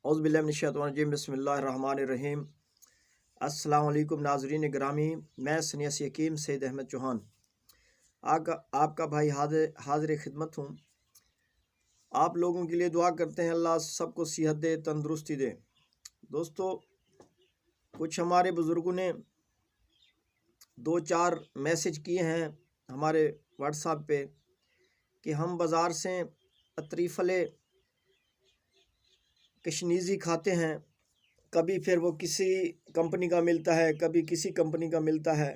औज़ुबिल्लाहि मिनश्शैतानिर्रजीम बिस्मिल्लाहिर्रहमानिर्रहीम। अस्सलाम वालेकुम नाज़रीन गिरामी, मैं सन्यासी हकीम सैयद अहमद चौहान आपका भाई हाज़िर खिदमत हूँ। आप लोगों के लिए दुआ करते हैं, अल्लाह सबको सेहत दे, तंदुरुस्ती दे। दोस्तों, कुछ हमारे बुज़ुर्गों ने 2-4 मैसेज किए हैं हमारे व्हाट्सएप पे कि हम बाज़ार से अतरीफ़ले कशनीज़ी खाते हैं, कभी फिर वो किसी कंपनी का मिलता है, कभी किसी कंपनी का मिलता है।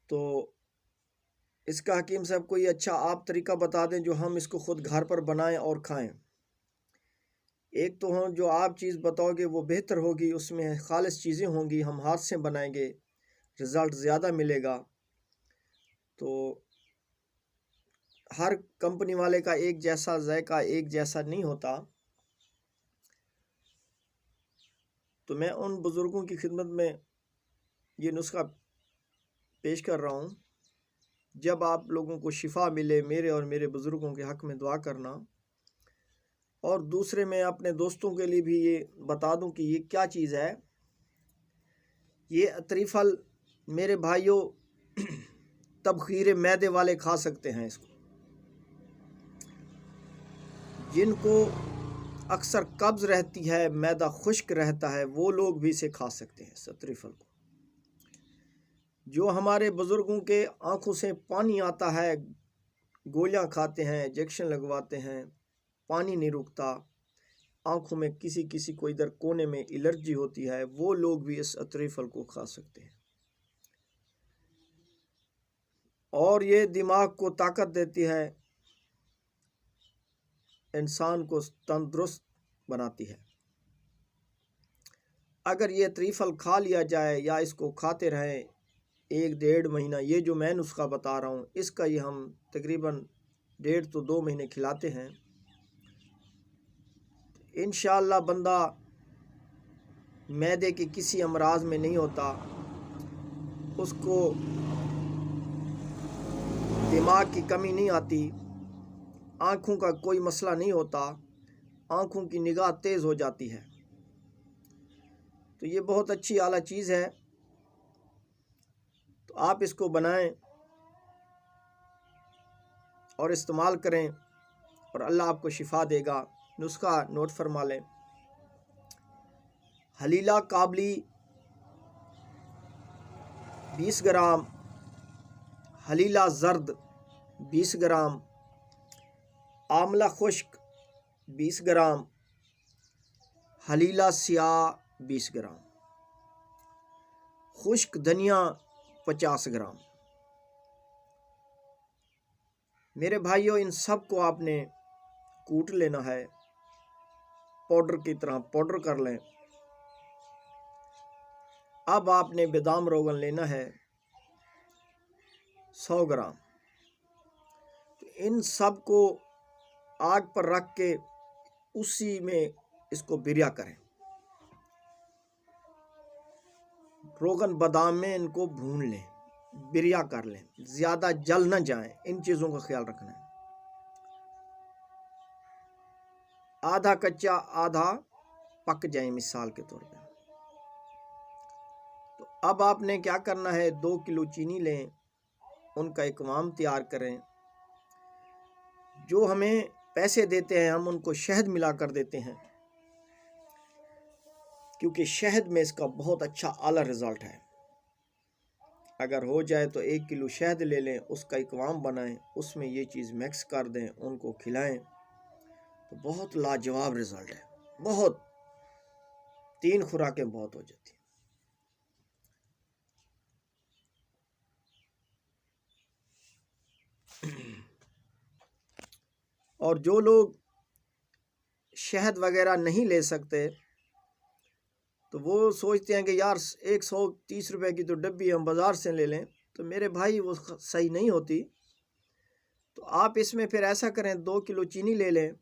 तो इसका हकीम साहब कोई अच्छा आप तरीका बता दें जो हम इसको ख़ुद घर पर बनाएं और खाएं। एक तो हम जो आप चीज़ बताओगे वो बेहतर होगी, उसमें खालिस चीज़ें होंगी, हम हाथ से बनाएंगे, रिज़ल्ट ज़्यादा मिलेगा। तो हर कंपनी वाले का एक जैसा जायका एक जैसा नहीं होता। तो मैं उन बुज़ुर्गों की खिदमत में ये नुस्खा पेश कर रहा हूँ। जब आप लोगों को शिफा मिले, मेरे और मेरे बुज़ुर्गों के हक़ में दुआ करना। और दूसरे मैं अपने दोस्तों के लिए भी ये बता दूं कि ये क्या चीज़ है। ये अतरीफ़ल मेरे भाइयों तबखीर मैदे वाले खा सकते हैं इसको। जिनको अक्सर कब्ज़ रहती है, मैदा खुश्क रहता है, वो लोग भी इसे खा सकते हैं इस अतरीफ़ल को। जो हमारे बुज़ुर्गों के आँखों से पानी आता है, गोलियां खाते हैं, इंजेक्शन लगवाते हैं, पानी नहीं रुकता, आँखों में किसी को इधर कोने में एलर्जी होती है, वो लोग भी इस अतरीफ़ल को खा सकते हैं। और ये दिमाग को ताकत देती है, इंसान को तंदुरुस्त बनाती है। अगर ये अतरीफ़ल खा लिया जाए या इसको खाते रहें 1-1.5 महीना, ये जो मैं नुस्खा बता रहा हूँ इसका ये हम तकरीबन 1.5 से 2 महीने खिलाते हैं, इंशाअल्लाह बंदा मैदे के किसी अमराज में नहीं होता, उसको दिमाग की कमी नहीं आती, आँखों का कोई मसला नहीं होता, आँखों की निगाह तेज़ हो जाती है। तो ये बहुत अच्छी आला चीज़ है। तो आप इसको बनाएं और इस्तेमाल करें और अल्लाह आपको शिफा देगा। नुस्खा नोट फरमा लें। हलीला काबली 20 ग्राम, हलीला जर्द 20 ग्राम, आमला खुश्क 20 ग्राम, हलीला सियाह 20 ग्राम, खुश्क धनिया 50 ग्राम। मेरे भाइयों, इन सब को आपने कूट लेना है, पाउडर की तरह पाउडर कर लें। अब आपने बादाम रोगन लेना है 100 ग्राम। तो इन सब को आग पर रख के उसी में इसको बिरिया करें। रोगन बादाम में इनको भून लें, बिरिया कर लें, ज़्यादा जल न जाएं, इन चीज़ों का ख्याल रखना है। आधा कच्चा आधा पक जाए मिसाल के तौर पे। तो अब आपने क्या करना है, 2 किलो चीनी लें, उनका इकमाम तैयार करें। जो हमें पैसे देते हैं हम उनको शहद मिला कर देते हैं, क्योंकि शहद में इसका बहुत अच्छा आला रिज़ल्ट है। अगर हो जाए तो 1 किलो शहद ले लें, उसका इकमाम बनाएं, उसमें ये चीज़ मिक्स कर दें, उनको खिलाएं, तो बहुत लाजवाब रिज़ल्ट है। बहुत 3 खुराकें बहुत हो जाती हैं। और जो लोग शहद वगैरह नहीं ले सकते तो वो सोचते हैं कि यार 130 रुपए की तो डब्बी हम बाज़ार से ले लें, तो मेरे भाई वो सही नहीं होती। तो आप इसमें फिर ऐसा करें, 2 किलो चीनी ले लें,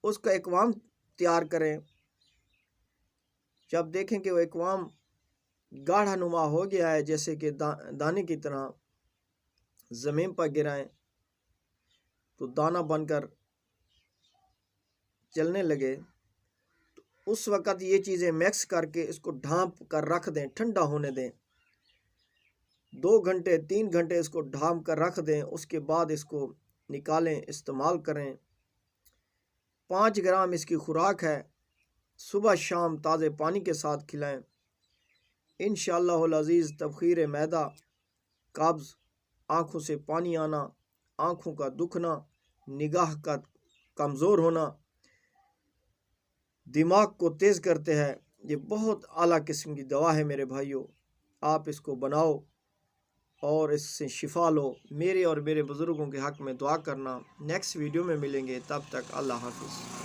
उसका इकवाम तैयार करें। जब देखें कि वो इकवाम गाढ़ा नुमा हो गया है, जैसे कि दाने की तरह, ज़मीन पर गिराएं तो दाना बनकर چلنے لگے تو اس وقت یہ چیزیں مکس کر کے اس کو ڈھانپ کر رکھ دیں، ٹھنڈا ہونے دیں، 2 گھنٹے 3 گھنٹے اس کو ڈھانپ کر رکھ دیں، اس کے بعد اس کو نکالیں، استعمال کریں۔ 5 گرام اس کی خوراک ہے، صبح شام تازے پانی کے ساتھ کھلائیں۔ انشاءاللہ العزیز تبخیر معدہ، قبض، آنکھوں سے پانی آنا، آنکھوں کا دکھنا، نگاہ کا کمزور ہونا، دماغ کو تیز کرتے ہیں، یہ بہت اعلیٰ قسم کی دوا ہے میرے بھائیوں۔ آپ اس کو بناؤ اور اس سے شفا لو۔ میرے اور میرے بزرگوں کے حق میں دعا کرنا۔ نیکسٹ ویڈیو میں ملیں گے، تب تک اللہ حافظ۔